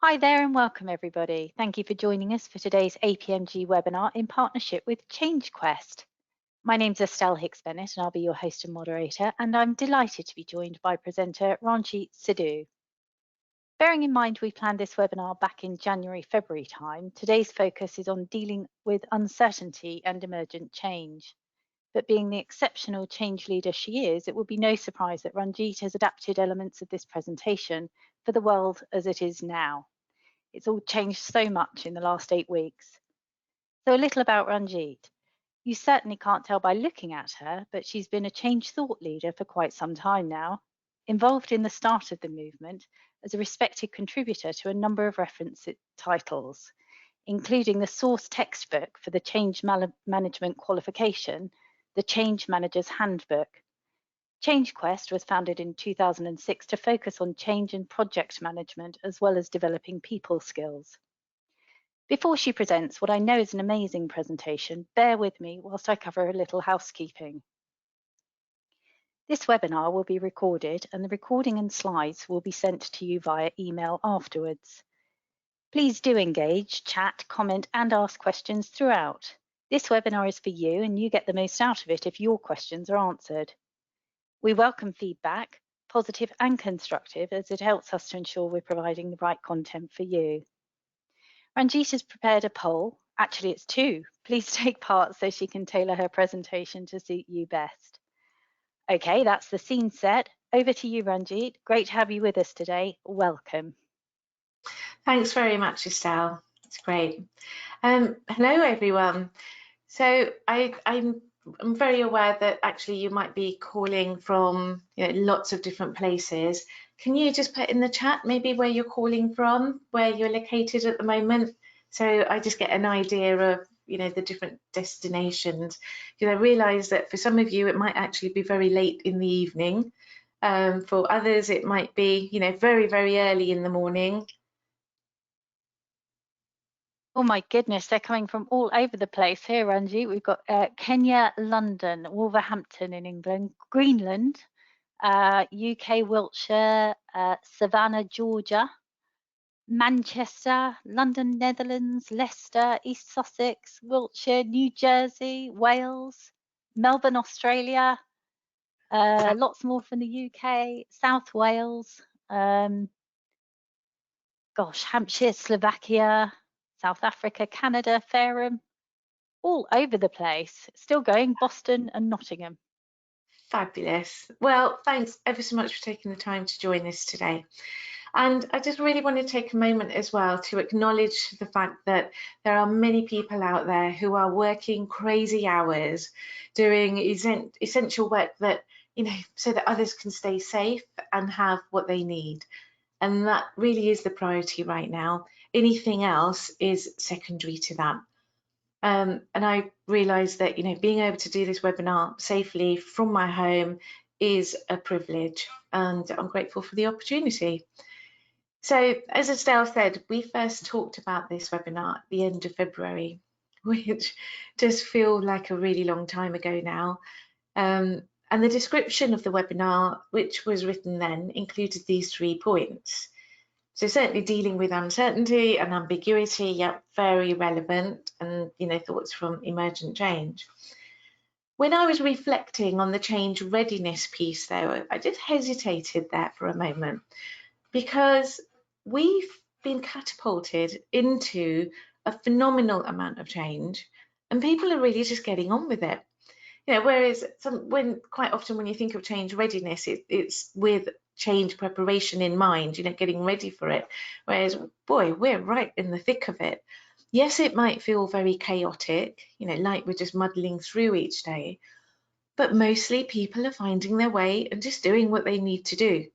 Hi there and welcome everybody. Thank you for joining us for today's APMG webinar in partnership with ChangeQuest. My name's Estelle Hicks-Bennett and I'll be your host and moderator, and I'm delighted to be joined by presenter Ranjit Sidhu. Bearing in mind we planned this webinar back in January-February time, today's focus is on dealing with uncertainty and emergent change. But being the exceptional change leader she is, it will be no surprise that Ranjit has adapted elements of this presentation for the world as it is now. It's all changed so much in the last 8 weeks. So a little about Ranjit. You certainly can't tell by looking at her, but she's been a change thought leader for quite some time now, involved in the start of the movement as a respected contributor to a number of reference titles, including the source textbook for the Change Management Qualification, the Change Manager's Handbook. ChangeQuest was founded in 2006 to focus on change and project management, as well as developing people skills. Before she presents what I know is an amazing presentation, bear with me whilst I cover a little housekeeping. This webinar will be recorded and the recording and slides will be sent to you via email afterwards. Please do engage, chat, comment and ask questions throughout. This webinar is for you and you get the most out of it if your questions are answered. We welcome feedback, positive and constructive, as it helps us to ensure we're providing the right content for you. Ranjit has prepared a poll. Actually, it's two. Please take part so she can tailor her presentation to suit you best. Okay, that's the scene set. Over to you, Ranjit. Great to have you with us today. Welcome. Thanks very much, Estelle. It's great. Hello, everyone. So I'm very aware that actually you might be calling from lots of different places. Can you just put in the chat maybe where you're calling from, where you're located at the moment, so I just get an idea of the different destinations? Because I realise that for some of you it might actually be very late in the evening. For others it might be very, very early in the morning. Oh my goodness, they're coming from all over the place here, Ranjit. We've got Kenya, London, Wolverhampton in England, Greenland, UK, Wiltshire, Savannah, Georgia, Manchester, London, Netherlands, Leicester, East Sussex, Wiltshire, New Jersey, Wales, Melbourne, Australia, lots more from the UK, South Wales, Hampshire, Slovakia, South Africa, Canada, Fareham, all over the place. Still going, Boston and Nottingham. Fabulous. Well, thanks ever so much for taking the time to join us today. And I just really want to take a moment as well to acknowledge the fact that there are many people out there who are working crazy hours, doing essential work that, so that others can stay safe and have what they need. And that really is the priority right now. Anything else is secondary to that. And I realise that being able to do this webinar safely from my home is a privilege, and I'm grateful for the opportunity. So, as Estelle said, we first talked about this webinar at the end of February, which does feel like a really long time ago now. And the description of the webinar, which was written then, included these 3 points. So certainly dealing with uncertainty and ambiguity, yeah, very relevant, and thoughts from emergent change. When I was reflecting on the change readiness piece, though, I just hesitated there for a moment, because we've been catapulted into a phenomenal amount of change, and people are really just getting on with it. Whereas quite often when you think of change readiness, it's with change preparation in mind, getting ready for it. Whereas, boy, we're right in the thick of it. Yes, it might feel very chaotic, like we're just muddling through each day, but mostly people are finding their way and just doing what they need to do.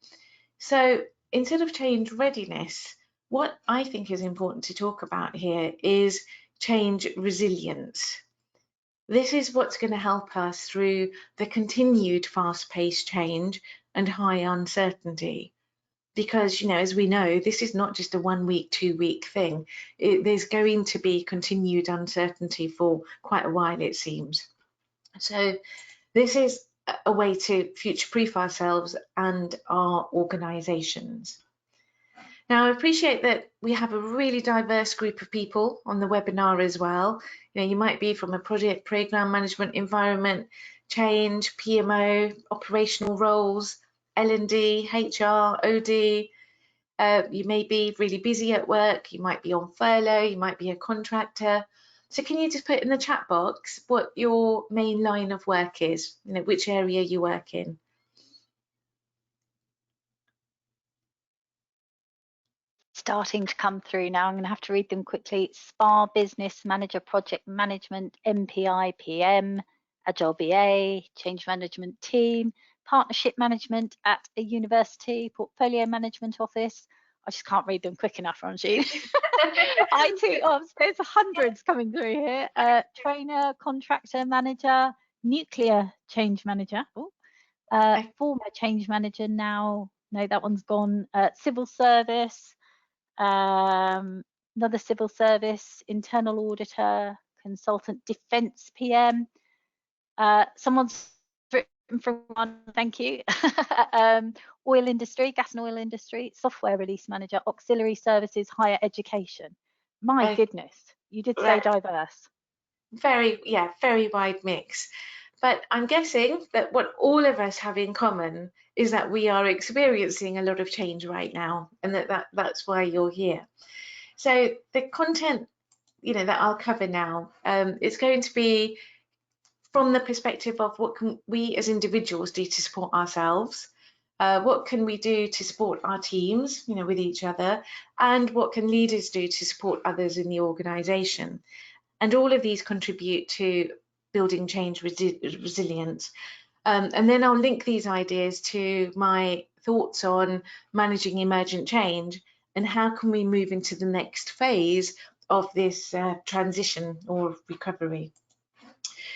So instead of change readiness, what I think is important to talk about here is change resilience. This is what's going to help us through the continued fast-paced change and high uncertainty. Because, as we know, this is not just a 1 week, 2 week thing. There's going to be continued uncertainty for quite a while, it seems. So this is a way to future-proof ourselves and our organisations. Now, I appreciate that we have a really diverse group of people on the webinar as well. You know, you might be from a project program management environment, change, PMO, operational roles, L&D, HR, OD. You may be really busy at work, you might be on furlough, you might be a contractor. So can you just put in the chat box what your main line of work is, you know, which area you work in? Starting to come through now. I'm going to have to read them quickly. SPA, business manager, project management, MPI, PM, Agile BA, change management team, partnership management at a university, portfolio management office. I just can't read them quick enough, Ranjit. IT ops, there's hundreds coming through here. Trainer, contractor manager, nuclear change manager. Former change manager now. No, that one's gone. Civil service. Another civil service, internal auditor, consultant, defence PM. Someone's written from one, thank you. Oil industry, gas and oil industry, software release manager, auxiliary services, higher education. My goodness, you did say diverse. Very wide mix. But I'm guessing that what all of us have in common is that we are experiencing a lot of change right now, and that's why you're here. So the content, you know, that I'll cover now, is going to be from the perspective of what can we as individuals do to support ourselves, what can we do to support our teams, you know, with each other, and what can leaders do to support others in the organisation. And all of these contribute to building change resilience. And then I'll link these ideas to my thoughts on managing emergent change and how can we move into the next phase of this transition or recovery.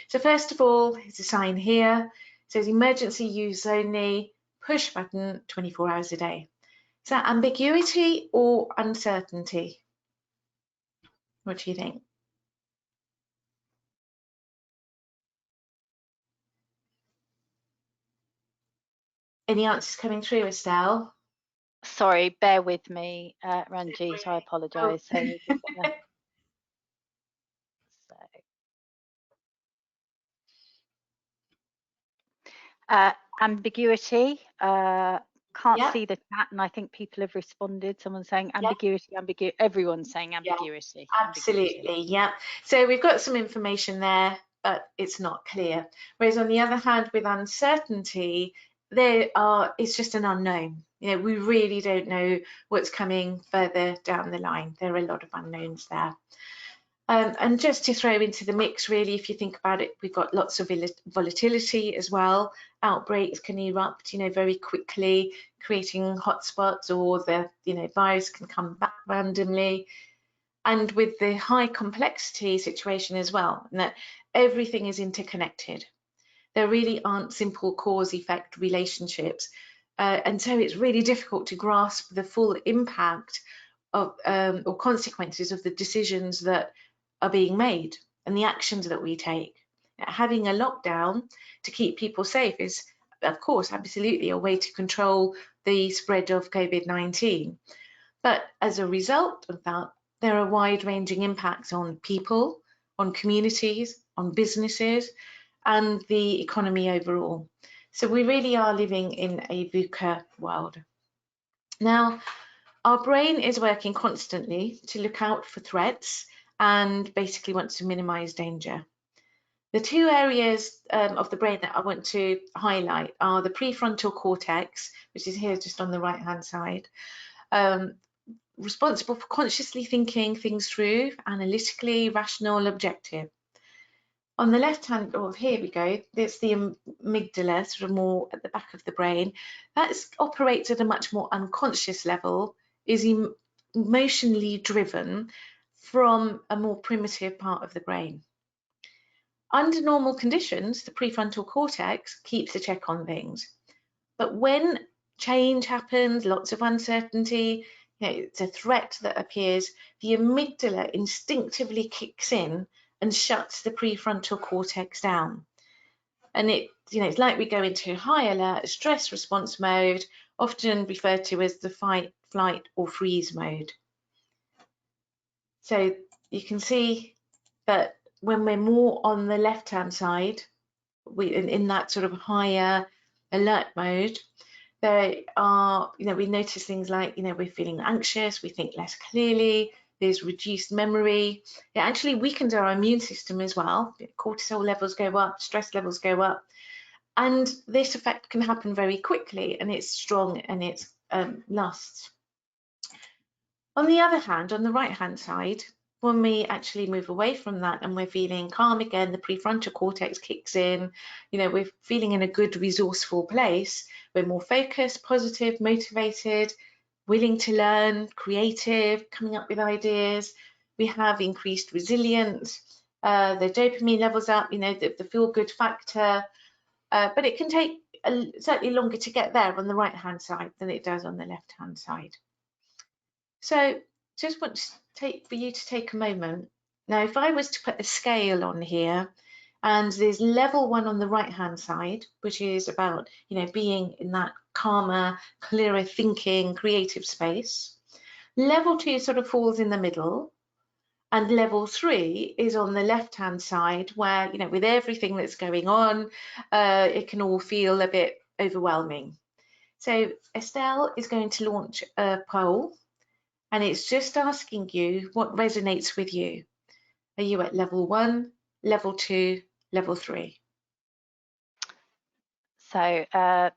So first of all, there's a sign here. It says emergency use only, push button 24 hours a day. Is that ambiguity or uncertainty? What do you think? Any answers coming through, Estelle? Sorry, bear with me, Ranjit, I apologise. So we're just gonna... ambiguity, can't see the chat, and I think people have responded. Someone's saying ambiguity, ambiguity, everyone's saying ambiguity. Absolutely, yeah. So we've got some information there, but it's not clear. Whereas on the other hand, with uncertainty, it's just an unknown. You know, we really don't know what's coming further down the line. There are a lot of unknowns there. And just to throw into the mix, really, if you think about it, we've got lots of volatility as well. Outbreaks can erupt, you know, very quickly, creating hotspots, or the, you know, virus can come back randomly. And with the high complexity situation as well, and that everything is interconnected. There really aren't simple cause-effect relationships. And so it's really difficult to grasp the full impact of or consequences of the decisions that are being made and the actions that we take. Having a lockdown to keep people safe is, of course, absolutely a way to control the spread of COVID-19. But as a result of that, there are wide-ranging impacts on people, on communities, on businesses, and the economy overall. So we really are living in a VUCA world. Now, our brain is working constantly to look out for threats and basically wants to minimize danger. The two areas of the brain that I want to highlight are the prefrontal cortex, which is here just on the right-hand side, responsible for consciously thinking things through, analytically, rational, objective. On the left hand, here we go, there's the amygdala, sort of more at the back of the brain. That operates at a much more unconscious level, is emotionally driven from a more primitive part of the brain. Under normal conditions, the prefrontal cortex keeps a check on things. But when change happens, lots of uncertainty, you know, it's a threat that appears, the amygdala instinctively kicks in and shuts the prefrontal cortex down. And it's like we go into high alert, stress response mode, often referred to as the fight, flight or freeze mode. So you can see that when we're more on the left-hand side, in that sort of higher alert mode, there are, we notice things like, we're feeling anxious, we think less clearly, there's reduced memory. It actually weakens our immune system as well. Cortisol levels go up, stress levels go up, and this effect can happen very quickly, and it's strong and it lasts. On the other hand, on the right-hand side, when we actually move away from that and we're feeling calm again, the prefrontal cortex kicks in, we're feeling in a good, resourceful place, we're more focused, positive, motivated, willing to learn, creative, coming up with ideas. We have increased resilience, the dopamine levels up, the feel-good factor, but it can take certainly longer to get there on the right-hand side than it does on the left-hand side. So just want for you to take a moment. Now, if I was to put a scale on here, and there's level 1 on the right-hand side, which is about, being in that calmer, clearer thinking, creative space. Level 2 sort of falls in the middle, and level 3 is on the left-hand side, where, with everything that's going on, it can all feel a bit overwhelming. So Estelle is going to launch a poll, and it's just asking you what resonates with you. Are you at level 1, level 2, level 3? So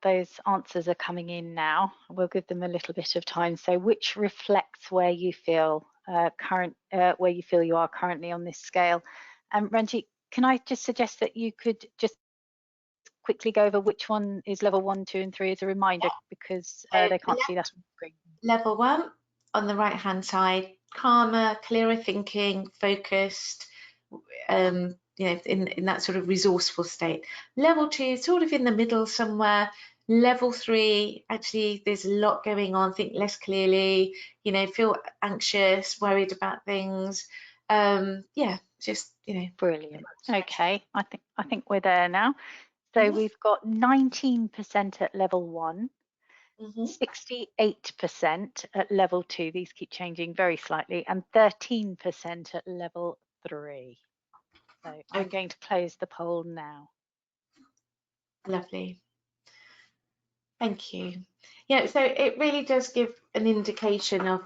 those answers are coming in now. We'll give them a little bit of time. So which reflects where you feel where you feel you are currently on this scale? Ranjit, can I just suggest that you could just quickly go over which one is level 1, 2, and 3 as a reminder, because they can't see that on the screen. Level 1 on the right-hand side, calmer, clearer thinking, focused, in that sort of resourceful state. Level 2, sort of in the middle somewhere. Level 3, actually, there's a lot going on, think less clearly, feel anxious, worried about things. Yeah, just, Brilliant. Okay, I think we're there now. So we've got 19% at level 1, 68% at level 2, these keep changing very slightly, and 13% at level 3. So I'm going to close the poll now. Lovely. Thank you. Yeah, so it really does give an indication of,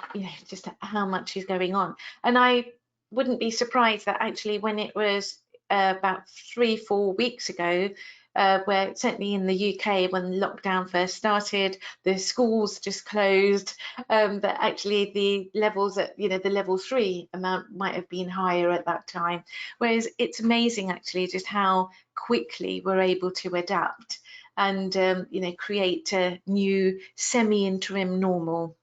just how much is going on. And I wouldn't be surprised that actually when it was about 3-4 weeks ago, where certainly in the UK, when lockdown first started, the schools just closed, that actually the levels at, the level 3 amount might have been higher at that time. Whereas it's amazing actually just how quickly we're able to adapt and create a new semi-interim normal.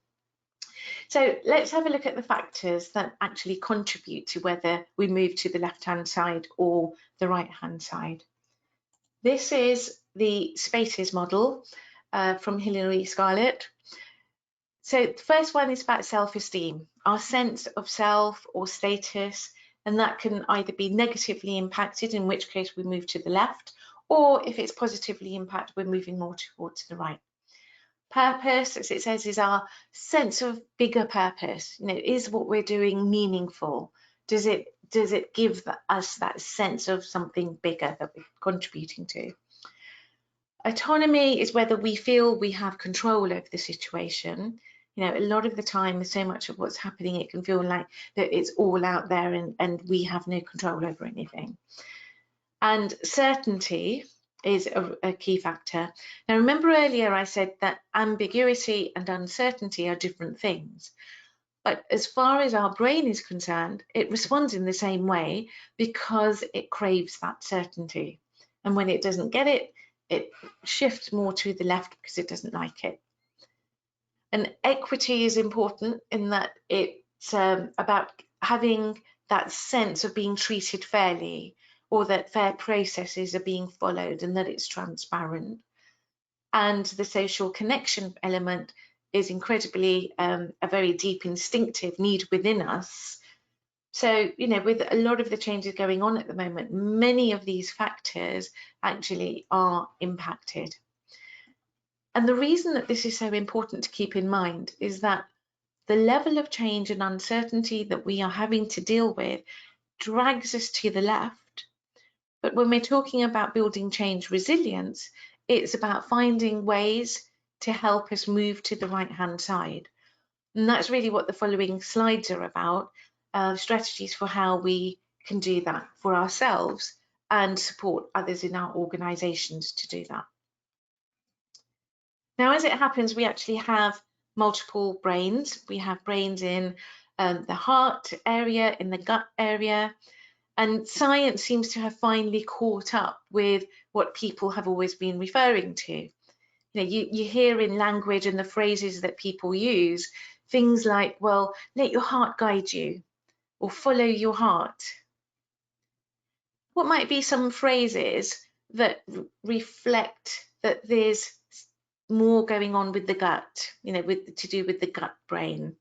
So let's have a look at the factors that actually contribute to whether we move to the left-hand side or the right-hand side. This is the spaces model from Hilary Scarlett. So the first one is about self-esteem, our sense of self or status, and that can either be negatively impacted, in which case we move to the left, or if it's positively impacted, we're moving more towards the right. Purpose, as it says, is our sense of bigger purpose. Is what we're doing meaningful? Does it give us that sense of something bigger that we're contributing to? Autonomy is whether we feel we have control over the situation. A lot of the time, so much of what's happening, it can feel like that it's all out there and we have no control over anything. And certainty is a key factor. Now, remember earlier I said that ambiguity and uncertainty are different things. But as far as our brain is concerned, it responds in the same way because it craves that certainty. And when it doesn't get it, it shifts more to the left because it doesn't like it. And equity is important in that it's about having that sense of being treated fairly, or that fair processes are being followed and that it's transparent. And the social connection element is incredibly a very deep instinctive need within us. So, with a lot of the changes going on at the moment, many of these factors actually are impacted. And the reason that this is so important to keep in mind is that the level of change and uncertainty that we are having to deal with drags us to the left. But when we're talking about building change resilience, it's about finding ways to help us move to the right-hand side. And that's really what the following slides are about, strategies for how we can do that for ourselves and support others in our organisations to do that. Now, as it happens, we actually have multiple brains. We have brains in the heart area, in the gut area, and science seems to have finally caught up with what people have always been referring to. You know, you hear in language and the phrases that people use, things like, well, let your heart guide you, or follow your heart. What might be some phrases that reflect that there's more going on with the gut, you know, to do with the gut brain?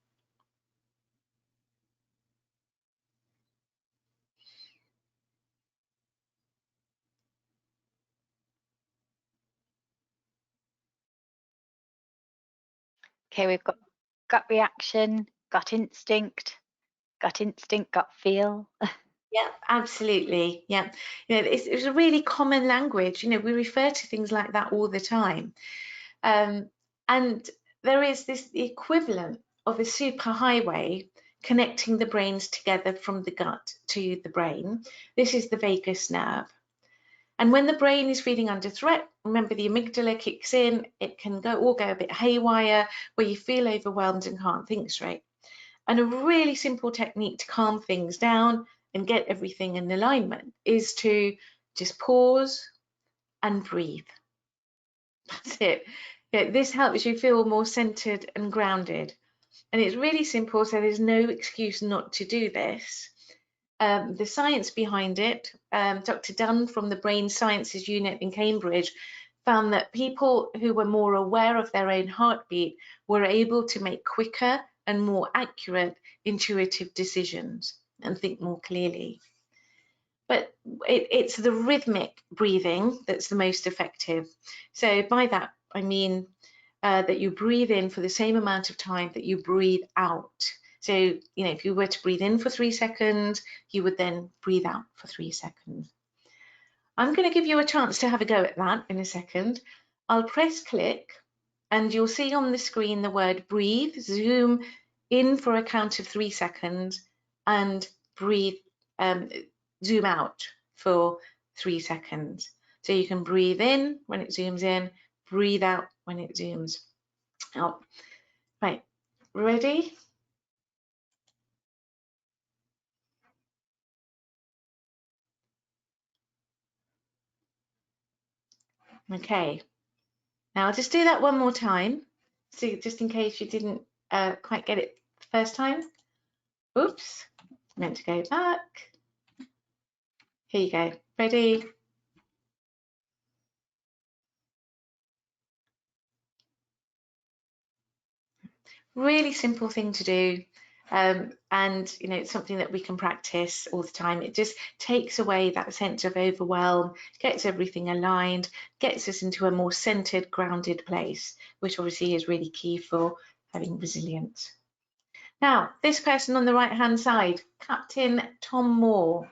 Okay, we've got gut reaction, gut instinct, gut feel. Yeah, absolutely. Yeah, you know, it's a really common language. You know, we refer to things like that all the time. And there is this equivalent of a superhighway connecting the brains together from the gut to the brain. This is the vagus nerve. And when the brain is feeling under threat, remember the amygdala kicks in, it can all go a bit haywire, where you feel overwhelmed and can't think straight. And a really simple technique to calm things down and get everything in alignment is to just pause and breathe. That's it. Yeah, this helps you feel more centered and grounded. And it's really simple, so there's no excuse not to do this. The science behind it, Dr. Dunn from the Brain Sciences Unit in Cambridge found that people who were more aware of their own heartbeat were able to make quicker and more accurate intuitive decisions and think more clearly. But it's the rhythmic breathing that's the most effective. So by that, I mean that you breathe in for the same amount of time that you breathe out. So, you know, if you were to breathe in for 3 seconds, you would then breathe out for 3 seconds. I'm going to give you a chance to have a go at that in a second. I'll press click and you'll see on the screen the word breathe. Zoom in for a count of 3 seconds and breathe, zoom out for 3 seconds. So you can breathe in when it zooms in, breathe out when it zooms out. Right, ready? Okay, now I'll just do that one more time. So just in case you didn't quite get it the first time. Oops, meant to go back. Here you go, ready? Really simple thing to do. And you know, it's something that we can practice all the time. It just takes away that sense of overwhelm, gets everything aligned, gets us into a more centered, grounded place, which obviously is really key for having resilience. Now, this person on the right hand side, Captain Tom Moore.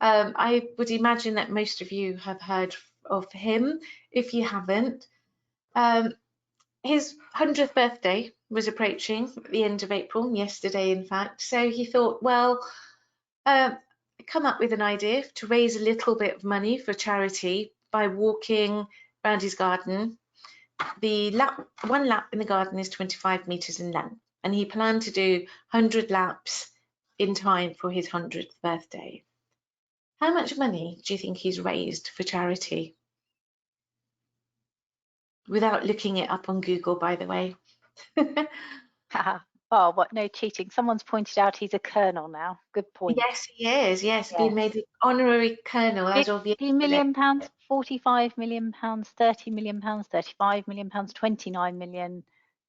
I would imagine that most of you have heard of him. If you haven't, his 100th birthday was approaching at the end of April, yesterday in fact, so he thought, well, come up with an idea to raise a little bit of money for charity by walking around his garden. One lap in the garden is 25 metres in length, and he planned to do 100 laps in time for his 100th birthday. How much money do you think he's raised for charity? Without looking it up on Google, by the way. Oh, what? No cheating. Someone's pointed out he's a colonel now. Good point. Yes, he is. Yes, Yes. being made an honorary colonel as of yesterday. £50 million, £45 million, £30 million, £35 million, £29 million,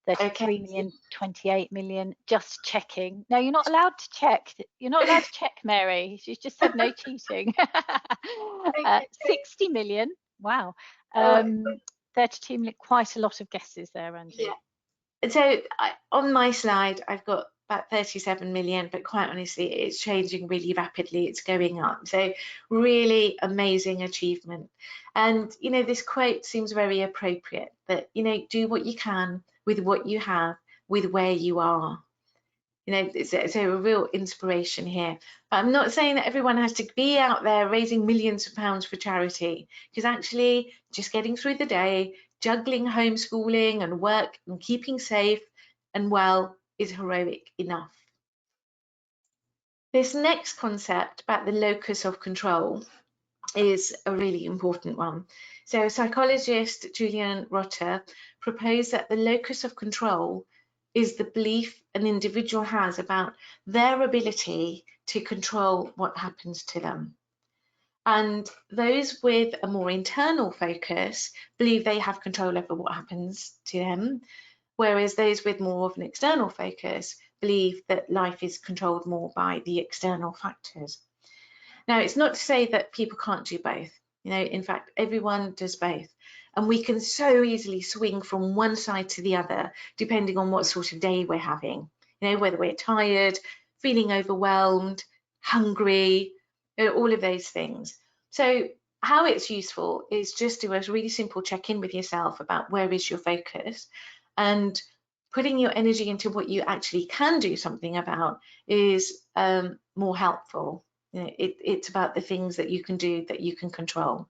33 million, 28 million. Just checking. No, you're not allowed to check. You're not allowed to check, Mary. She's just said no cheating. 60 million. Wow. 32 million, quite a lot of guesses there, Ranjit. Yeah. So on my slide, I've got about 37 million, but quite honestly, it's changing really rapidly. It's going up. So really amazing achievement. And, you know, this quote seems very appropriate, that, you know, do what you can with what you have, with where you are. You know, it's a real inspiration here. But I'm not saying that everyone has to be out there raising millions of pounds for charity, because actually just getting through the day, juggling homeschooling and work and keeping safe and well is heroic enough. This next concept about the locus of control is a really important one. So psychologist Julian Rotter proposed that the locus of control is the belief an individual has about their ability to control what happens to them. And those with a more internal focus believe they have control over what happens to them, whereas those with more of an external focus believe that life is controlled more by the external factors. Now, it's not to say that people can't do both. You know, in fact, everyone does both. And we can so easily swing from one side to the other, depending on what sort of day we're having. You know, whether we're tired, feeling overwhelmed, hungry, all of those things. So how it's useful is just do a really simple check-in with yourself about where is your focus, and putting your energy into what you actually can do something about is more helpful. You know, it's about the things that you can do, that you can control.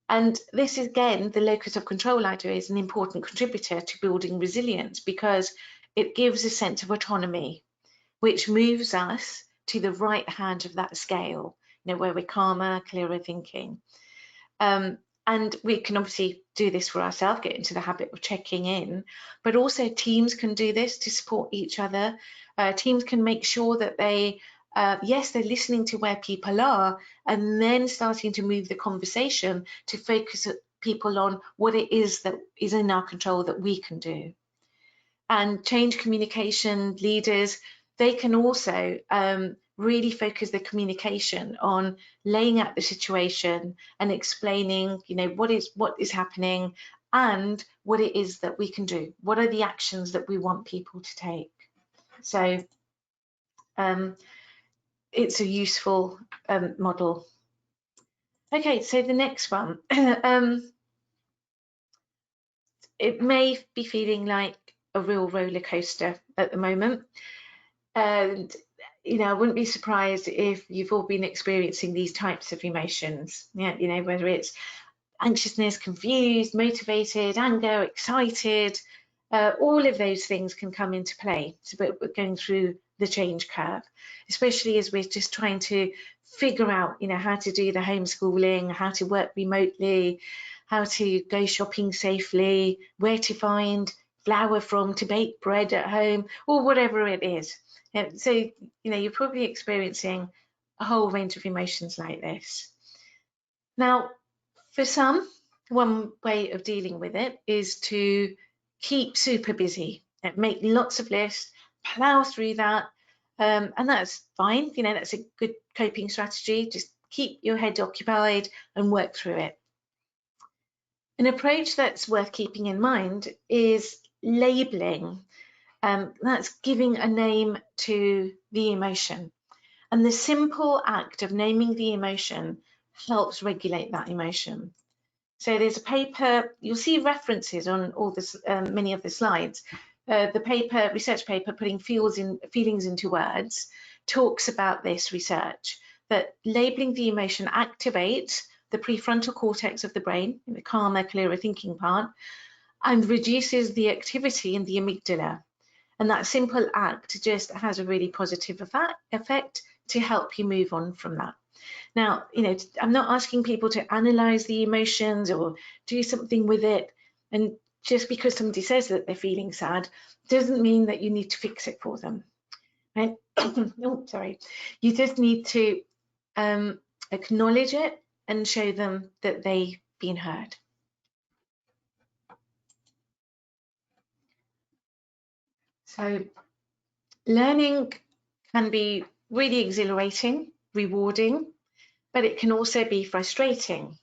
And this is, again, the locus of control idea is an important contributor to building resilience, because it gives a sense of autonomy, which moves us to the right hand of that scale, you know, where we're calmer, clearer thinking. And we can obviously do this for ourselves, get into the habit of checking in, but also teams can do this to support each other. Teams can make sure that they, yes, they're listening to where people are, and then starting to move the conversation to focus people on what it is that is in our control that we can do. And change communication leaders, they can also really focus their communication on laying out the situation and explaining, you know, what is happening and what it is that we can do. What are the actions that we want people to take? So it's a useful model. Okay, so the next one. It may be feeling like a real roller coaster at the moment. And, you know, I wouldn't be surprised if you've all been experiencing these types of emotions. Yeah, you know, whether it's anxiousness, confused, motivated, anger, excited, all of those things can come into play. So we're going through the change curve, especially as we're just trying to figure out, you know, how to do the homeschooling, how to work remotely, how to go shopping safely, where to find flour from to bake bread at home, or whatever it is. So, you know, you're probably experiencing a whole range of emotions like this. Now, for some, one way of dealing with it is to keep super busy, make lots of lists, plow through that, and that's fine. You know, that's a good coping strategy. Just keep your head occupied and work through it. An approach that's worth keeping in mind is labeling. That's giving a name to the emotion. And the simple act of naming the emotion helps regulate that emotion. So there's a paper, you'll see references on all this, many of the slides. The paper, research paper, putting feelings into words, talks about this research, that labeling the emotion activates the prefrontal cortex of the brain, the calmer, clearer thinking part, and reduces the activity in the amygdala. And that simple act just has a really positive effect to help you move on from that. Now, you know, I'm not asking people to analyze the emotions or do something with it. And just because somebody says that they're feeling sad doesn't mean that you need to fix it for them. Right? Oh, sorry. You just need to acknowledge it and show them that they've been heard. So learning can be really exhilarating, rewarding, but it can also be frustrating.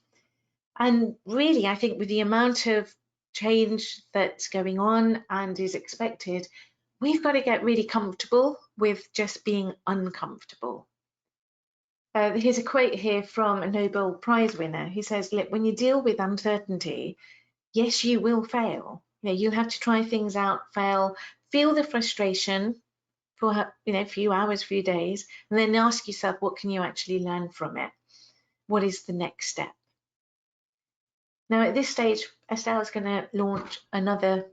And really, I think with the amount of change that's going on and is expected, we've got to get really comfortable with just being uncomfortable. Here's a quote here from a Nobel Prize winner who says, look, when you deal with uncertainty, yes, you will fail. You'll have to try things out, fail, feel the frustration for a few hours, few days, and then ask yourself, what can you actually learn from it? What is the next step? Now, at this stage, Estelle is going to launch another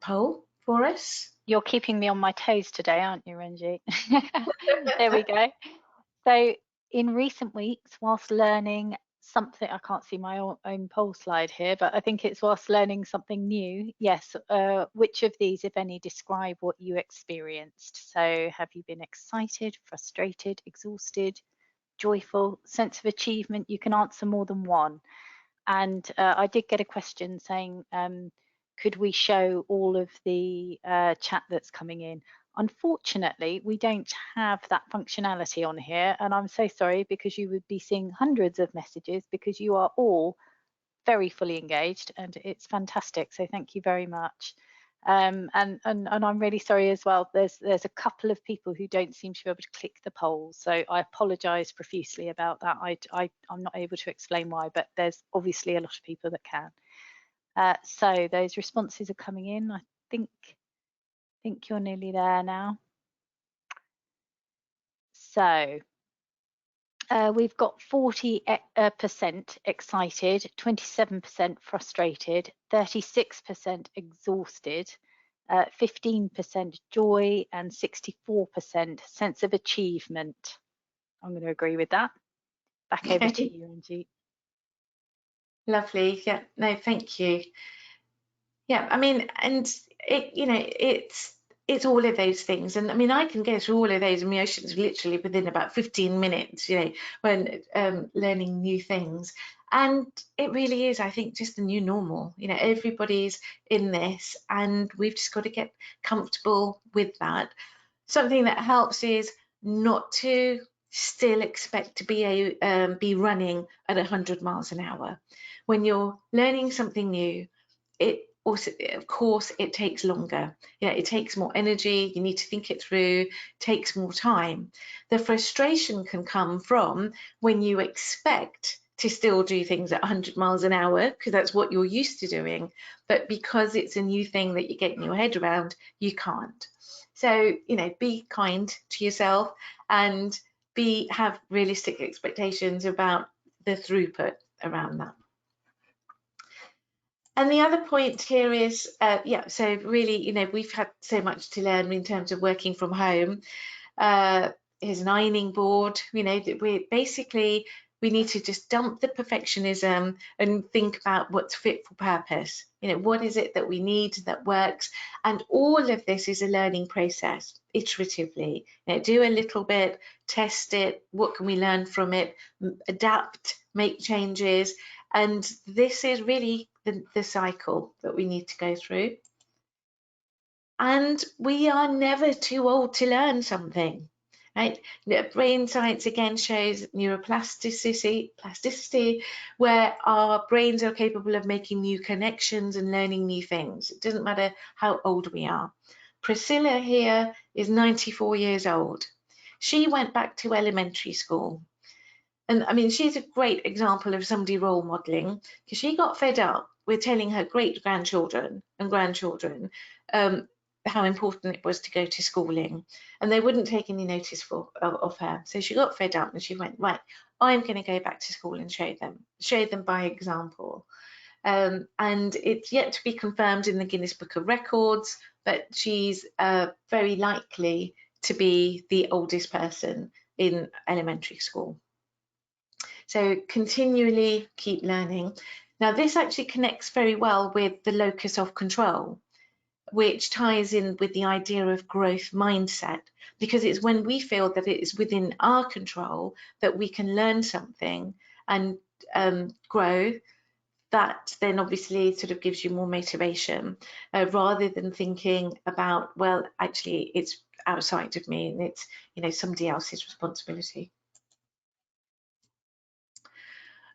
poll for us. You're keeping me on my toes today, aren't you, Ranjit? There we go. So in recent weeks, whilst learning something, I can't see my own poll slide here, but I think it's whilst learning something new. Yes, which of these, if any, describe what you experienced? So have you been excited, frustrated, exhausted, joyful, sense of achievement? You can answer more than one. And I did get a question saying, could we show all of the chat that's coming in? Unfortunately, we don't have that functionality on here, and I'm so sorry, because you would be seeing hundreds of messages, because you are all very fully engaged and it's fantastic. So thank you very much. And I'm really sorry as well. There's a couple of people who don't seem to be able to click the polls, so I apologise profusely about that. I'm not able to explain why, but there's obviously a lot of people that can. So those responses are coming in. I think you're nearly there now. So we've got 40% excited, 27% frustrated, 36% exhausted, 15% joy, and 64% sense of achievement. I'm going to agree with that. Back over to you, Ranjit. Lovely. Yeah, no, thank you. Yeah, I mean, and it's all of those things. And I mean, I can go through all of those emotions literally within about 15 minutes, when learning new things. And it really is, I think, just the new normal. Everybody's in this, and we've just got to get comfortable with that. Something that helps is not to still expect to be running at 100 miles an hour. When you're learning something new, it also, of course, it takes longer. It takes more energy. You need to think it through. Takes more time. The frustration can come from when you expect to still do things at 100 miles an hour, because that's what you're used to doing, but because it's a new thing that you're getting your head around, you can't. So be kind to yourself and have realistic expectations about the throughput around that. And the other point here is, so really, we've had so much to learn in terms of working from home. Here's an ironing board. We need to just dump the perfectionism and think about what's fit for purpose. What is it that we need that works? And all of this is a learning process, iteratively. Do a little bit, test it. What can we learn from it? Adapt, make changes. And this is really the cycle that we need to go through. And we are never too old to learn something, right? Brain science again shows neuroplasticity, where our brains are capable of making new connections and learning new things. It doesn't matter how old we are. Priscilla here is 94 years old. She went back to elementary school. And I mean, she's a great example of somebody role modeling, because she got fed up with telling her great-grandchildren and grandchildren how important it was to go to schooling, and they wouldn't take any notice of her. So she got fed up and she went, right, I'm going to go back to school and show them by example. And it's yet to be confirmed in the Guinness Book of Records, but she's very likely to be the oldest person in elementary school. So continually keep learning. Now, this actually connects very well with the locus of control, which ties in with the idea of growth mindset, because it's when we feel that it is within our control that we can learn something and grow, that then obviously sort of gives you more motivation, rather than thinking about, well, actually it's outside of me and it's somebody else's responsibility.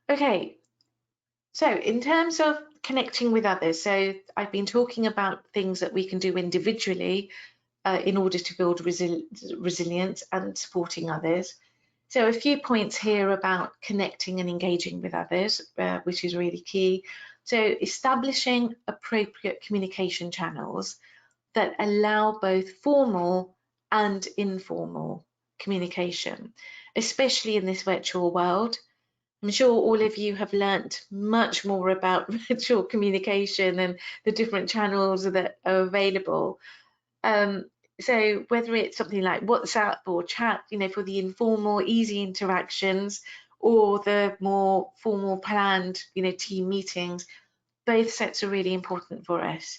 Okay, So in terms of connecting with others, so I've been talking about things that we can do individually in order to build resilience and supporting others. So a few points here about connecting and engaging with others, which is really key. So establishing appropriate communication channels that allow both formal and informal communication, especially in this virtual world. I'm sure all of you have learnt much more about virtual communication and the different channels that are available. So whether it's something like WhatsApp or chat, for the informal, easy interactions, or the more formal, planned, team meetings, both sets are really important for us.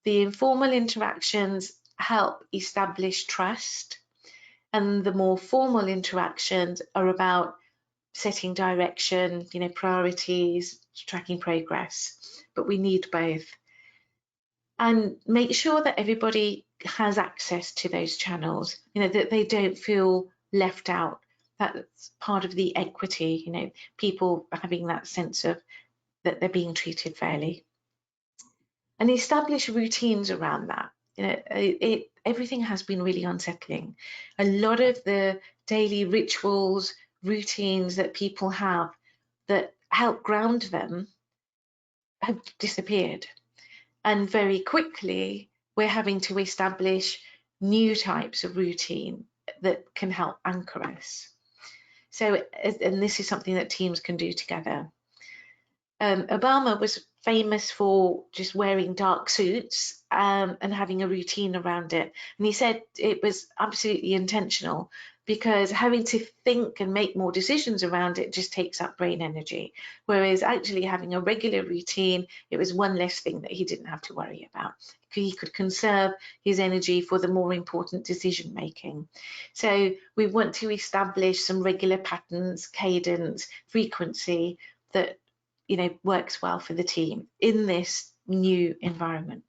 The informal interactions help establish trust, and the more formal interactions are about setting direction, priorities, tracking progress. But we need both. And make sure that everybody has access to those channels, that they don't feel left out. That's part of the equity, people having that sense of that they're being treated fairly. And establish routines around that. Everything has been really unsettling. A lot of the daily rituals, routines that people have that help ground them have disappeared. And very quickly, we're having to establish new types of routine that can help anchor us. So, and this is something that teams can do together. Obama was famous for just wearing dark suits and having a routine around it. And he said it was absolutely intentional because having to think and make more decisions around it just takes up brain energy. Whereas actually having a regular routine, it was one less thing that he didn't have to worry about. He could conserve his energy for the more important decision making. So we want to establish some regular patterns, cadence, frequency that works well for the team in this new environment.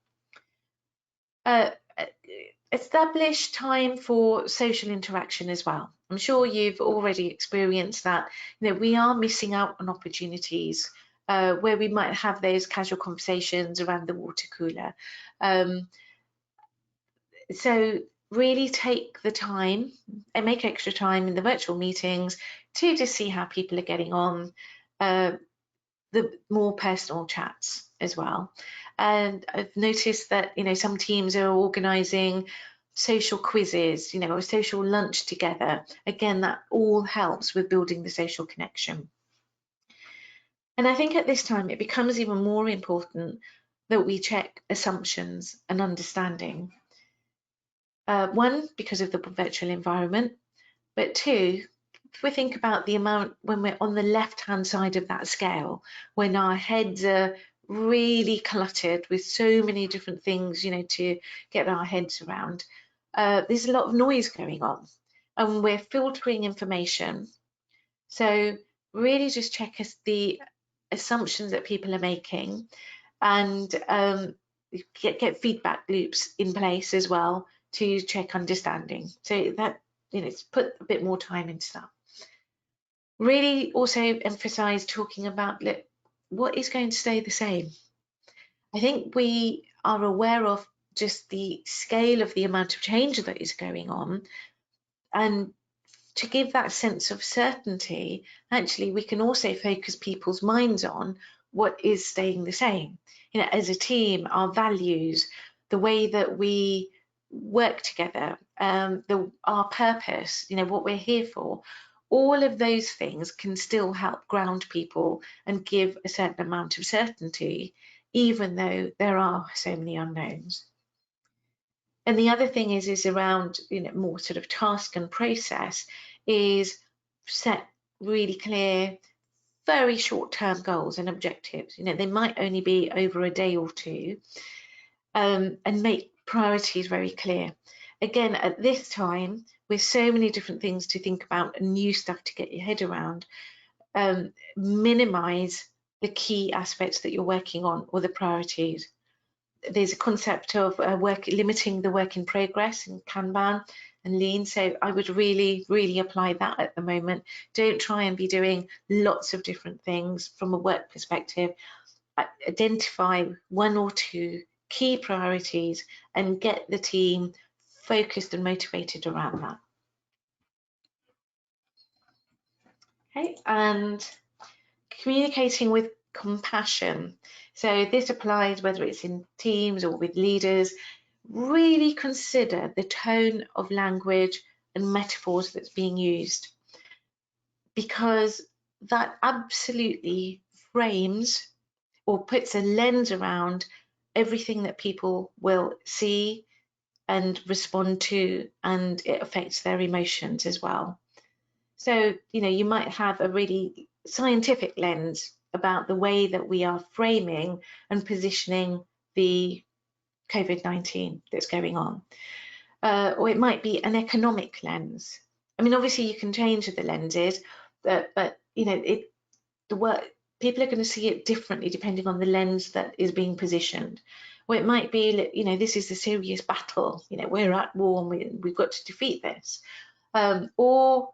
Establish time for social interaction as well. I'm sure you've already experienced that. We are missing out on opportunities where we might have those casual conversations around the water cooler. So really take the time and make extra time in the virtual meetings to just see how people are getting on. The more personal chats as well. And I've noticed that, some teams are organising social quizzes, or social lunch together. Again, that all helps with building the social connection. And I think at this time, it becomes even more important that we check assumptions and understanding. One, because of the virtual environment, but two, if we think about the amount when we're on the left-hand side of that scale, when our heads are really cluttered with so many different things, to get our heads around, there's a lot of noise going on and we're filtering information. So really just check the assumptions that people are making and get feedback loops in place as well to check understanding. So that, put a bit more time into that. Really also emphasize talking about what is going to stay the same. I think we are aware of just the scale of the amount of change that is going on, and to give that sense of certainty, actually we can also focus people's minds on what is staying the same. As a team, our values, the way that we work together, our purpose, what we're here for. All of those things can still help ground people and give a certain amount of certainty, even though there are so many unknowns. And the other thing is around, more sort of task and process, is set really clear, very short-term goals and objectives. They might only be over a day or two, and make priorities very clear. Again, at this time, with so many different things to think about and new stuff to get your head around, minimize the key aspects that you're working on or the priorities. there's a concept of limiting the work in progress in Kanban and Lean. So I would really apply that at the moment. Don't try and be doing lots of different things from a work perspective. Identify one or two key priorities and get the team focused and motivated around that. Okay, and communicating with compassion. So this applies whether it's in teams or with leaders. Really consider the tone of language and metaphors that's being used, because that absolutely frames or puts a lens around everything that people will see and respond to, and it affects their emotions as well. So, you know, you might have a really scientific lens about the way that we are framing and positioning the COVID-19 that's going on. Or it might be an economic lens. I mean, obviously you can change the lenses, but you know, people are going to see it differently depending on the lens that is being positioned. Or it might be, you know, this is a serious battle. You know, we're at war and we've got to defeat this. Or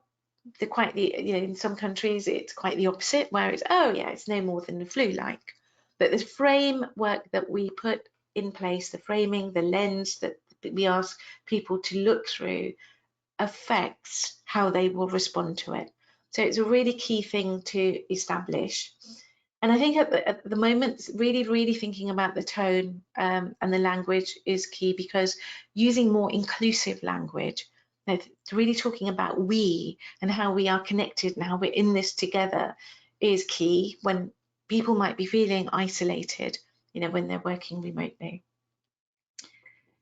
you know, in some countries it's quite the opposite, where it's, oh yeah, it's no more than the flu-like. But the framework that we put in place, the framing, the lens that we ask people to look through, affects how they will respond to it. So it's a really key thing to establish. And I think at the moment, really thinking about the tone and the language is key, because using more inclusive language, really talking about we and how we are connected and how we're in this together is key when people might be feeling isolated, you know, when they're working remotely.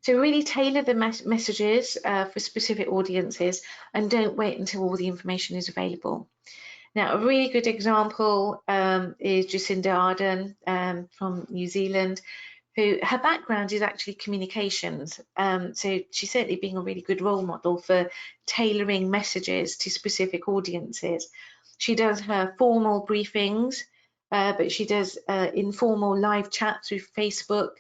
So really tailor the messages for specific audiences, and don't wait until all the information is available. Now, a really good example is Jacinda Ardern from New Zealand, who her background is actually communications. So she's certainly being a really good role model for tailoring messages to specific audiences. She does her formal briefings, but she does informal live chat through Facebook.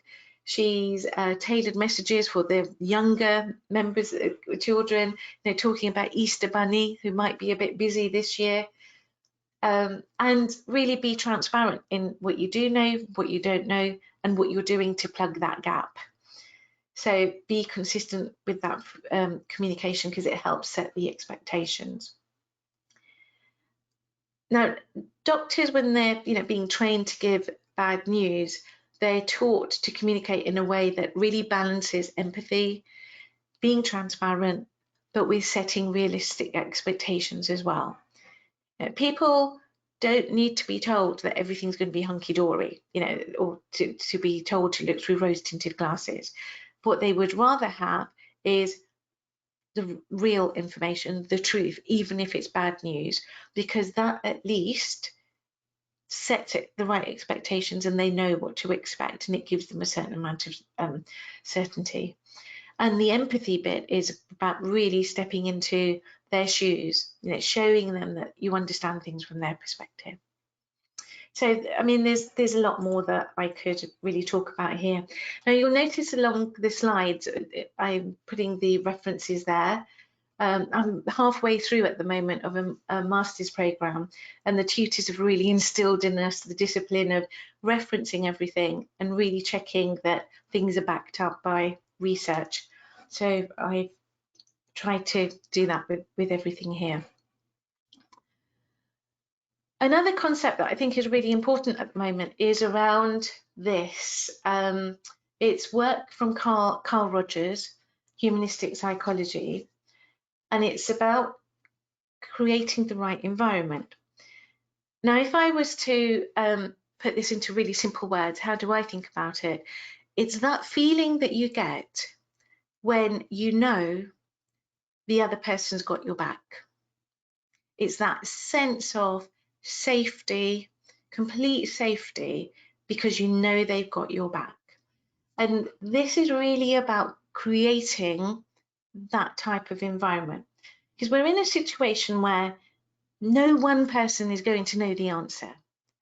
She's tailored messages for the younger members, children, you know, talking about Easter Bunny, who might be a bit busy this year. And really be transparent in what you do know, what you don't know, and what you're doing to plug that gap. So be consistent with that communication, because it helps set the expectations. Now, doctors, when they're, you know, being trained to give bad news, they're taught to communicate in a way that really balances empathy, being transparent, but with setting realistic expectations as well. People don't need to be told that everything's going to be hunky-dory, you know, or to be told to look through rose-tinted glasses. What they would rather have is the real information, the truth, even if it's bad news, because that at least sets it the right expectations and they know what to expect, and it gives them a certain amount of certainty. And the empathy bit is about really stepping into their shoes, you know, showing them that you understand things from their perspective. So, I mean, there's a lot more that I could really talk about here. Now, you'll notice along the slides, I'm putting the references there. I'm halfway through at the moment of a master's program, and the tutors have really instilled in us the discipline of referencing everything and really checking that things are backed up by research. So I try to do that with everything here. Another concept that I think is really important at the moment is around this. It's work from Carl Rogers, Humanistic Psychology, and it's about creating the right environment. Now, if I was to put this into really simple words, how do I think about it? It's that feeling that you get when you know the other person's got your back. It's that sense of safety, complete safety, because you know they've got your back. And this is really about creating that type of environment, because we're in a situation where no one person is going to know the answer.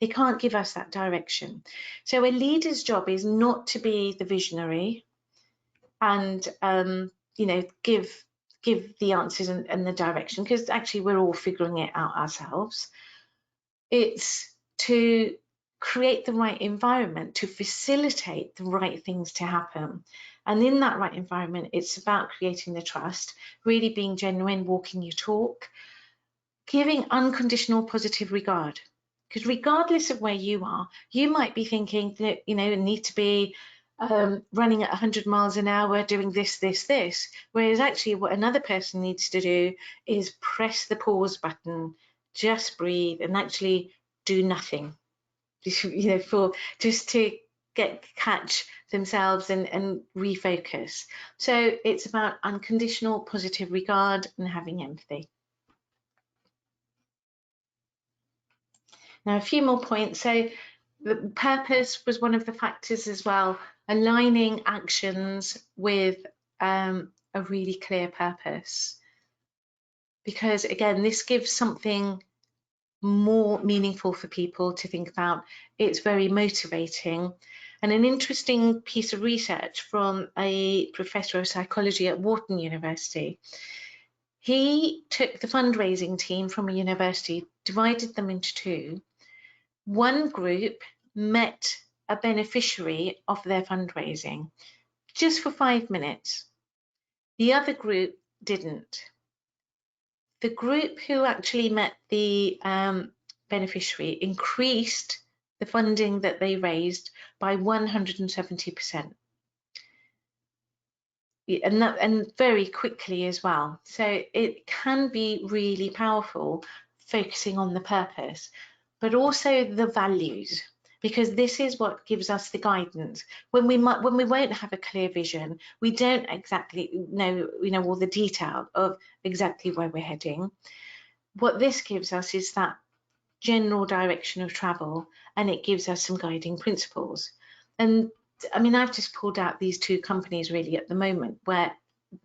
They can't give us that direction. So a leader's job is not to be the visionary and give the answers and the direction, because actually we're all figuring it out ourselves. It's to create the right environment to facilitate the right things to happen. And in that right environment, it's about creating the trust, really being genuine, walking your talk, giving unconditional positive regard. Because regardless of where you are, you might be thinking that, need to be running at 100 miles an hour, doing this, whereas actually what another person needs to do is press the pause button, just breathe and actually do nothing, just to catch themselves and refocus. So it's about unconditional positive regard and having empathy. Now, a few more points. So the purpose was one of the factors as well, aligning actions with a really clear purpose. Because again, this gives something more meaningful for people to think about. It's very motivating. And an interesting piece of research from a professor of psychology at Wharton University. He took the fundraising team from a university, divided them into two. One group met a beneficiary of their fundraising just for 5 minutes. The other group didn't. The group who actually met the beneficiary increased the funding that they raised by 170%. And very quickly as well. So it can be really powerful focusing on the purpose, but also the values, because this is what gives us the guidance. When we won't have a clear vision, we don't exactly know all the detail of exactly where we're heading. What this gives us is that general direction of travel, and it gives us some guiding principles. And I mean, I've just pulled out these two companies really at the moment where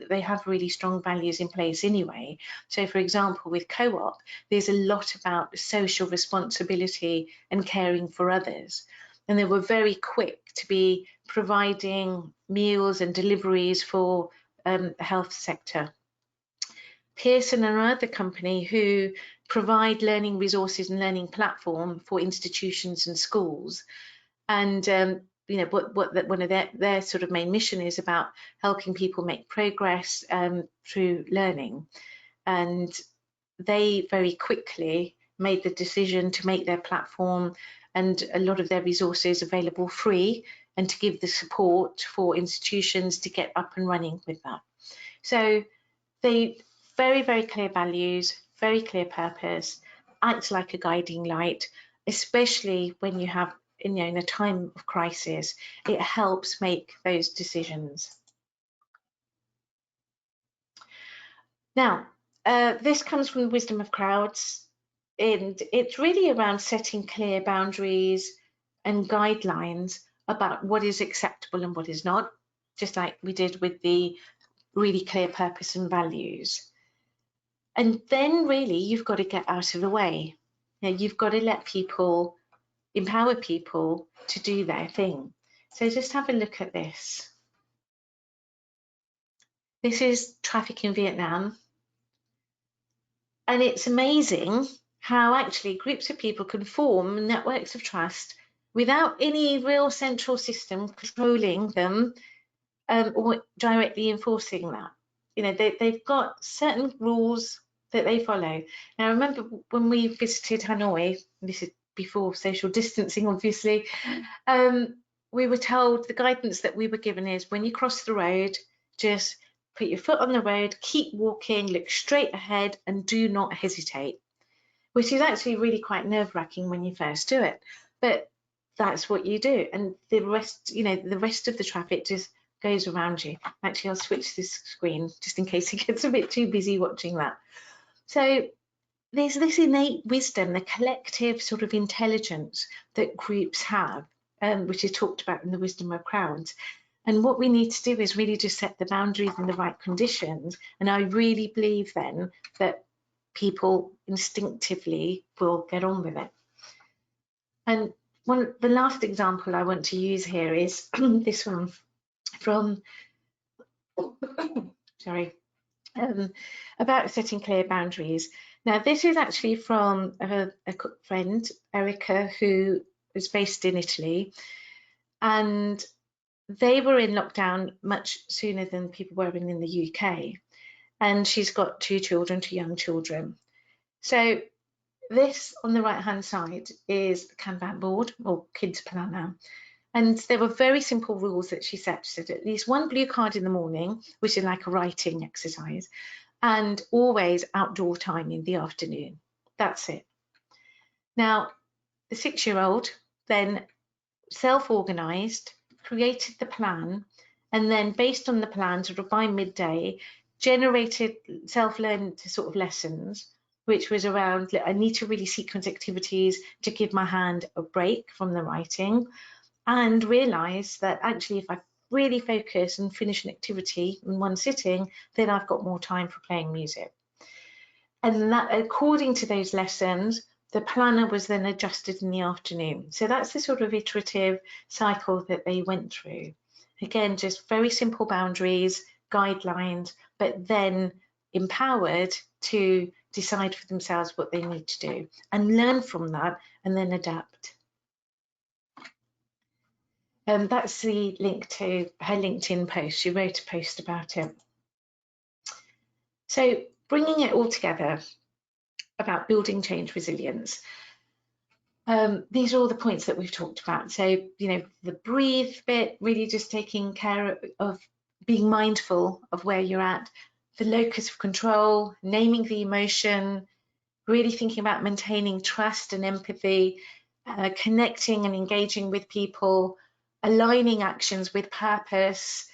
they have really strong values in place anyway. So for example, with Co-op, there's a lot about social responsibility and caring for others. And they were very quick to be providing meals and deliveries for the health sector. Pearson and another company who provide learning resources and learning platform for institutions and schools. And one of their sort of main mission is about helping people make progress through learning. And they very quickly made the decision to make their platform and a lot of their resources available free, and to give the support for institutions to get up and running with that. So they very, very clear values, very clear purpose, act like a guiding light, especially when you have in a time of crisis. It helps make those decisions. Now, this comes from the wisdom of crowds, and it's really around setting clear boundaries and guidelines about what is acceptable and what is not, just like we did with the really clear purpose and values. And then really you've got to get out of the way. You've got to let people, empower people to do their thing. So just have a look at this. This is traffic in Vietnam. And it's amazing how actually groups of people can form networks of trust without any real central system controlling them or directly enforcing that. They've got certain rules that they follow. Now, I remember when we visited Hanoi, this is before social distancing, obviously, we were told, the guidance that we were given is, when you cross the road, just put your foot on the road, keep walking, look straight ahead, and do not hesitate, which is actually really quite nerve-wracking when you first do it. But that's what you do. And the rest, the rest of the traffic just goes around you. Actually, I'll switch this screen just in case it gets a bit too busy watching that. So there's this innate wisdom, the collective sort of intelligence that groups have, which is talked about in the wisdom of crowds. And what we need to do is really just set the boundaries and the right conditions. And I really believe then that people instinctively will get on with it. And the last example I want to use here is this one from, sorry, about setting clear boundaries. Now, this is actually from a friend, Erica, who is based in Italy, and they were in lockdown much sooner than people were in the UK. And she's got 2 children, 2 young children. So this on the right-hand side is the Kanban board, or kids planner. And there were very simple rules that she set. She said at least 1 blue card in the morning, which is like a writing exercise, and always outdoor time in the afternoon. That's it. Now, the 6-year-old then self-organized, created the plan, and then based on the plan, sort of by midday, generated self-learned sort of lessons, which was around, I need to really sequence activities to give my hand a break from the writing, and realize that actually if I really focus and finish an activity in one sitting, then I've got more time for playing music. And that, according to those lessons, the planner was then adjusted in the afternoon. So that's the sort of iterative cycle that they went through. Again, just very simple boundaries, guidelines, but then empowered to decide for themselves what they need to do and learn from that and then adapt. That's the link to her LinkedIn post. She wrote a post about it. So bringing it all together about building change resilience. These are all the points that we've talked about. So, you know, the breathe bit, really just taking care of being mindful of where you're at, the locus of control, naming the emotion, really thinking about maintaining trust and empathy, connecting and engaging with people, aligning actions with purpose,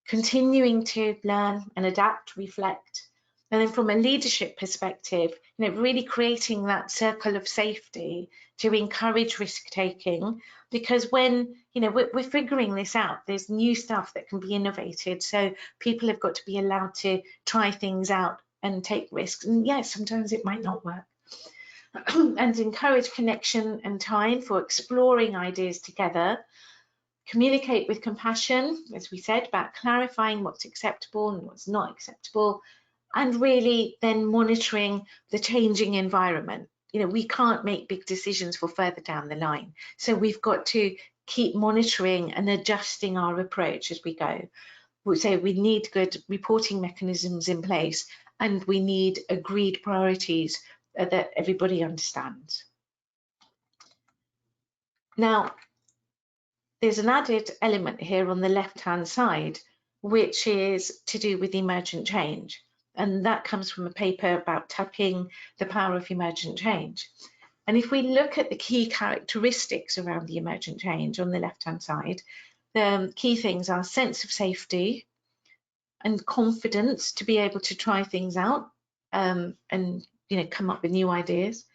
continuing to learn and adapt, reflect. And then from a leadership perspective, you know, really creating that circle of safety to encourage risk taking, because when, you know, we're figuring this out, there's new stuff that can be innovated. So people have got to be allowed to try things out and take risks. And yes, sometimes it might not work. And encourage connection and time for exploring ideas together. Communicate with compassion, as we said, about clarifying what's acceptable and what's not acceptable, and really then monitoring the changing environment. You know, we can't make big decisions for further down the line. So we've got to keep monitoring and adjusting our approach as we go. So we need good reporting mechanisms in place, and we need agreed priorities that everybody understands. Now, there's an added element here on the left-hand side, which is to do with emergent change. And that comes from a paper about tapping the power of emergent change. And if we look at the key characteristics around the emergent change on the left-hand side, the key things are sense of safety and confidence to be able to try things out and, you know, come up with new ideas.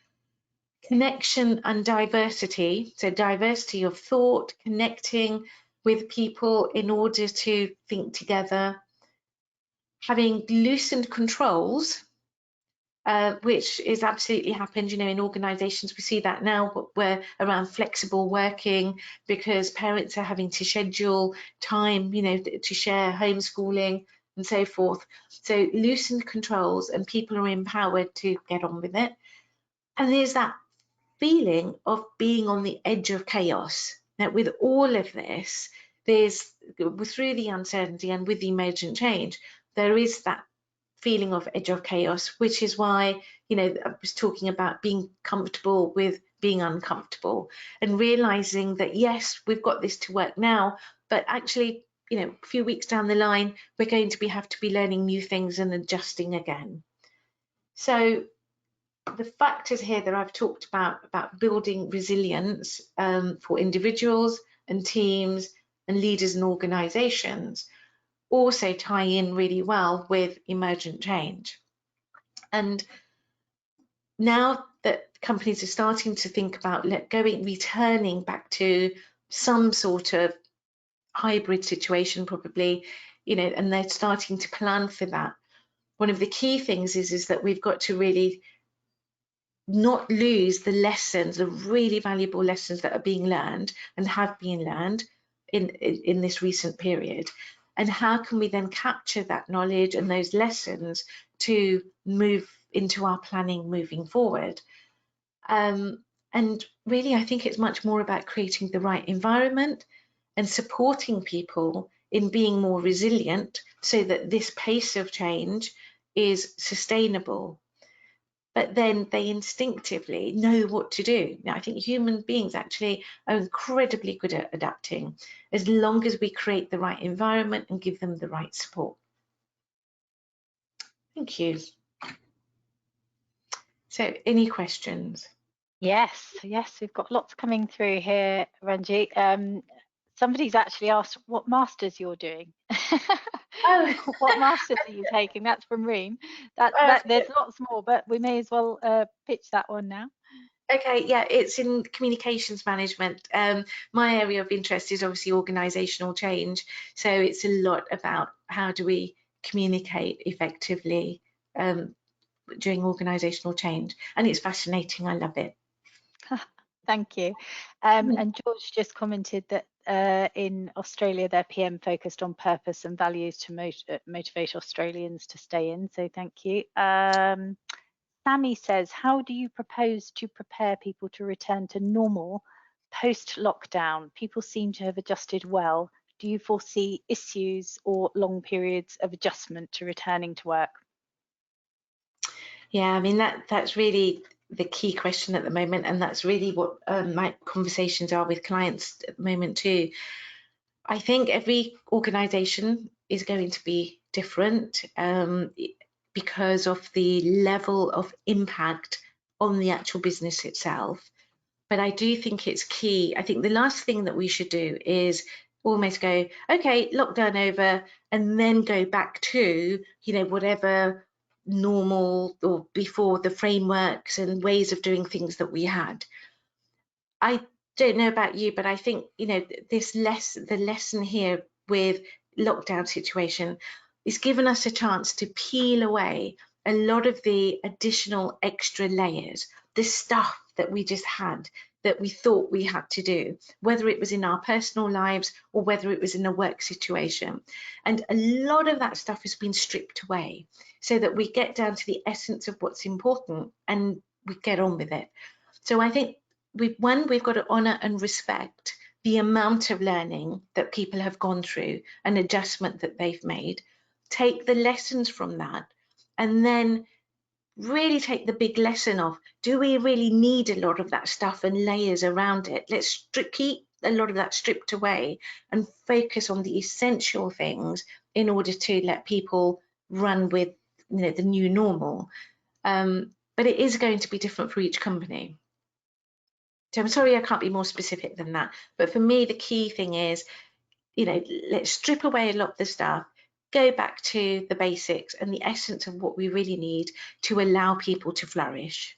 Connection and diversity, so diversity of thought, connecting with people in order to think together, having loosened controls, which is absolutely happened, you know, in organisations. We see that now, where around flexible working, because parents are having to schedule time, you know, to share homeschooling and so forth. So loosened controls, and people are empowered to get on with it. And there's that feeling of being on the edge of chaos. Now, with all of this, there's, through the uncertainty and with the emergent change, there is that feeling of edge of chaos, which is why, you know, I was talking about being comfortable with being uncomfortable and realizing that, yes, we've got this to work now, but actually, you know, a few weeks down the line, we're going to have to be learning new things and adjusting again. So the factors here that I've talked about building resilience for individuals and teams and leaders and organizations also tie in really well with emergent change. And now that companies are starting to think about returning back to some sort of hybrid situation, probably, you know, and they're starting to plan for that. One of the key things is that we've got to really not lose the lessons, the really valuable lessons that are being learned and have been learned in this recent period? And how can we then capture that knowledge and those lessons to move into our planning moving forward? And really, I think it's much more about creating the right environment and supporting people in being more resilient so that this pace of change is sustainable. But then they instinctively know what to do. Now, I think human beings actually are incredibly good at adapting as long as we create the right environment and give them the right support. Thank you. So, any questions? Yes, we've got lots coming through here, Ranjit. Somebody's actually asked what masters you're doing. Oh. What masters are you taking? That's from Reem. There's lots more, but we may as well pitch that one now. Okay, yeah, it's in communications management. My area of interest is obviously organisational change. So it's a lot about how do we communicate effectively during organisational change. And it's fascinating. I love it. Thank you. And George just commented that in Australia, their PM focused on purpose and values to motivate Australians to stay in. So thank you. Sammy says, how do you propose to prepare people to return to normal post-lockdown? People seem to have adjusted well. Do you foresee issues or long periods of adjustment to returning to work? Yeah, I mean, that's really the key question at the moment, and that's really what my conversations are with clients at the moment too. I think every organisation is going to be different because of the level of impact on the actual business itself. But I do think it's key. I think the last thing that we should do is almost go, okay, lockdown over, and then go back to, whatever normal or before the frameworks and ways of doing things that we had. I don't know about you, but I think, the lesson here with lockdown situation is given us a chance to peel away a lot of the additional extra layers, the stuff that we just had, that we thought we had to do, whether it was in our personal lives or whether it was in a work situation. And a lot of that stuff has been stripped away so that we get down to the essence of what's important and we get on with it. So I think we've got to honour and respect the amount of learning that people have gone through, an adjustment that they've made, take the lessons from that, and then really take the big lesson of, do we really need a lot of that stuff and layers around it? Let's keep a lot of that stripped away and focus on the essential things in order to let people run with the new normal. But it is going to be different for each company. So I'm sorry I can't be more specific than that. But for me, the key thing is, let's strip away a lot of the stuff, go back to the basics and the essence of what we really need to allow people to flourish.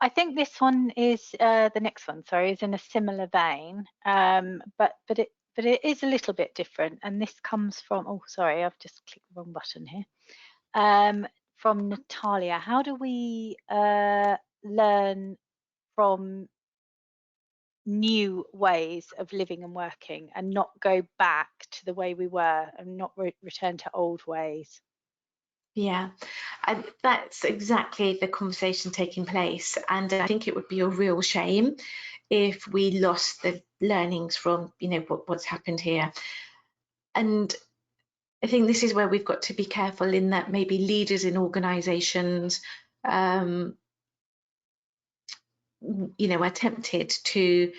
I think this one is the next one, sorry, is in a similar vein, but it is a little bit different, and this comes from, oh sorry, I've just clicked the wrong button here, from Natalia. How do we learn from new ways of living and working and not go back to the way we were and not return to old ways? Yeah, and that's exactly the conversation taking place. And I think it would be a real shame if we lost the learnings from, what's happened here. And I think this is where we've got to be careful in that maybe leaders in organisations, are tempted to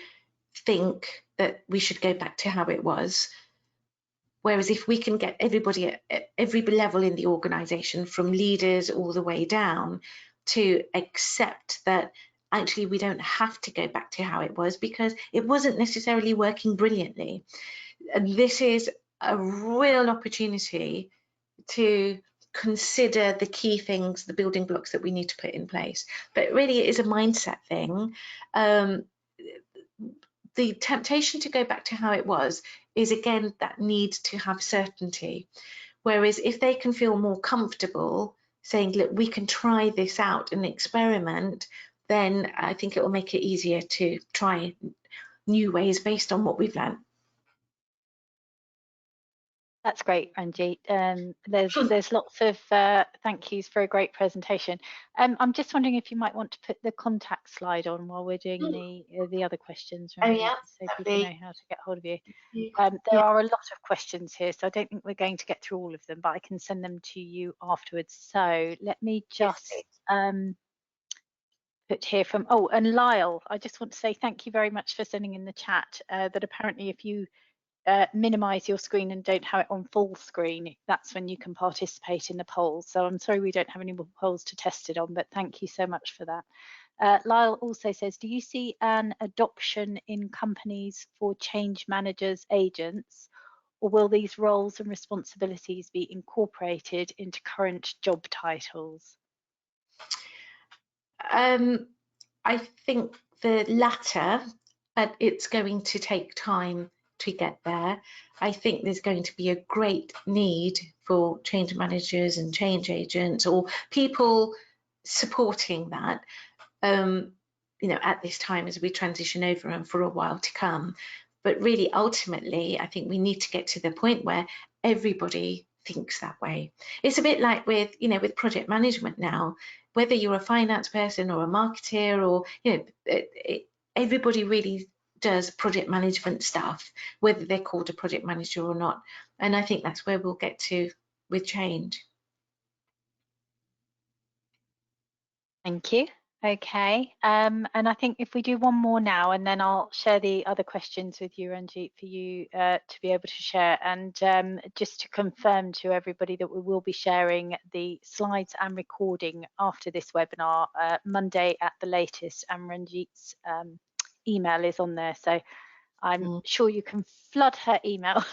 think that we should go back to how it was. Whereas if we can get everybody at every level in the organisation, from leaders all the way down, to accept that actually we don't have to go back to how it was because it wasn't necessarily working brilliantly. And this is a real opportunity to consider the key things, the building blocks that we need to put in place. But really it is a mindset thing. The temptation to go back to how it was is, again, that need to have certainty. Whereas if they can feel more comfortable saying, look, we can try this out and experiment, then I think it will make it easier to try new ways based on what we've learned. That's great, Ranjit. There's lots of thank yous for a great presentation. I'm just wondering if you might want to put the contact slide on while we're doing the other questions, Oh Ranjit, yeah, so people know how to get hold of you. yeah. There are a lot of questions here, so I don't think we're going to get through all of them, but I can send them to you afterwards. So let me just put here from, oh, and Lyle, I just want to say thank you very much for sending in the chat that apparently if you minimize your screen and don't have it on full screen, that's when you can participate in the polls. So I'm sorry we don't have any more polls to test it on, but thank you so much for that. Lyle also says, do you see an adoption in companies for change managers, agents, or will these roles and responsibilities be incorporated into current job titles? I think the latter, but it's going to take time to get there. I think there's going to be a great need for change managers and change agents or people supporting that, you know, at this time as we transition over and for a while to come. But really, ultimately, I think we need to get to the point where everybody thinks that way. It's a bit like with, you know, with project management now, whether you're a finance person or a marketer or, you know, everybody really does project management stuff, whether they're called a project manager or not. And I think that's where we'll get to with change. Thank you. Okay, and I think if we do one more now, and then I'll share the other questions with you, Ranjit, for you to be able to share. And just to confirm to everybody that we will be sharing the slides and recording after this webinar Monday at the latest, and Ranjit's email is on there. So I'm sure you can flood her email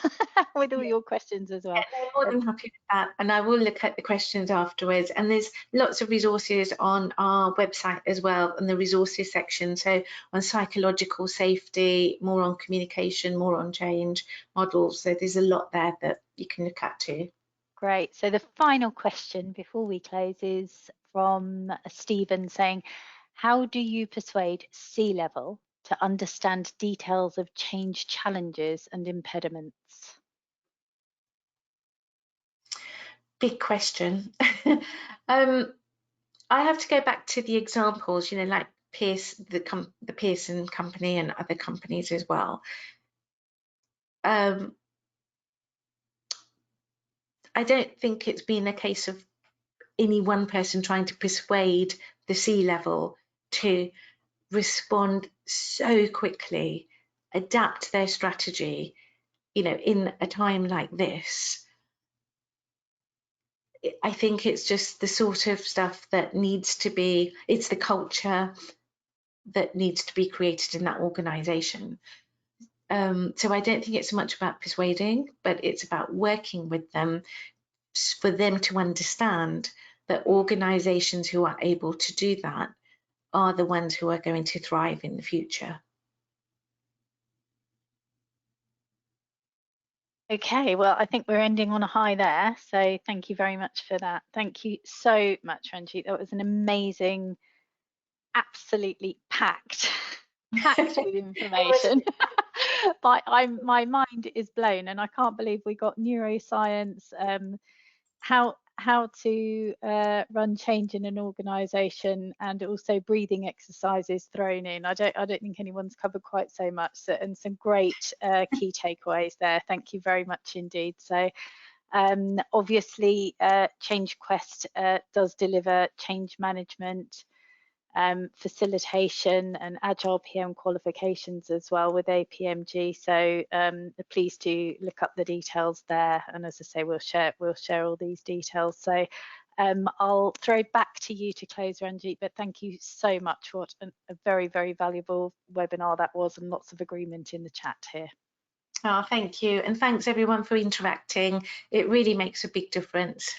with all your questions as well. I'm more than happy with that, and I will look at the questions afterwards. And there's lots of resources on our website as well, in the resources section. So on psychological safety, more on communication, more on change models. So there's a lot there that you can look at too. Great. So the final question before we close is from Stephen saying, how do you persuade C-level to understand details of change challenges and impediments? Big question. I have to go back to the examples, you know, like the Pearson company and other companies as well. I don't think it's been a case of any one person trying to persuade the C-level to respond so quickly, adapt their strategy, you know, in a time like this. I think it's just the sort of stuff that needs to be, it's the culture that needs to be created in that organisation. So I don't think it's so much about persuading, but it's about working with them for them to understand that organisations who are able to do that are the ones who are going to thrive in the future. Okay, well, I think we're ending on a high there. So thank you very much for that. Thank you so much, Ranjit. That was an amazing, absolutely packed with information. But my mind is blown, and I can't believe we got neuroscience, how to run change in an organisation, and also breathing exercises thrown in. I don't think anyone's covered quite so much, and some great key takeaways there. Thank you very much indeed. So obviously Change Quest does deliver change management, facilitation and agile PM qualifications as well with APMG. So please do look up the details there. And as I say, we'll share all these details. So I'll throw back to you to close, Ranjit, but thank you so much. What a very, very valuable webinar that was, and lots of agreement in the chat here. Oh, thank you. And thanks everyone for interacting. It really makes a big difference.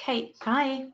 Okay, bye.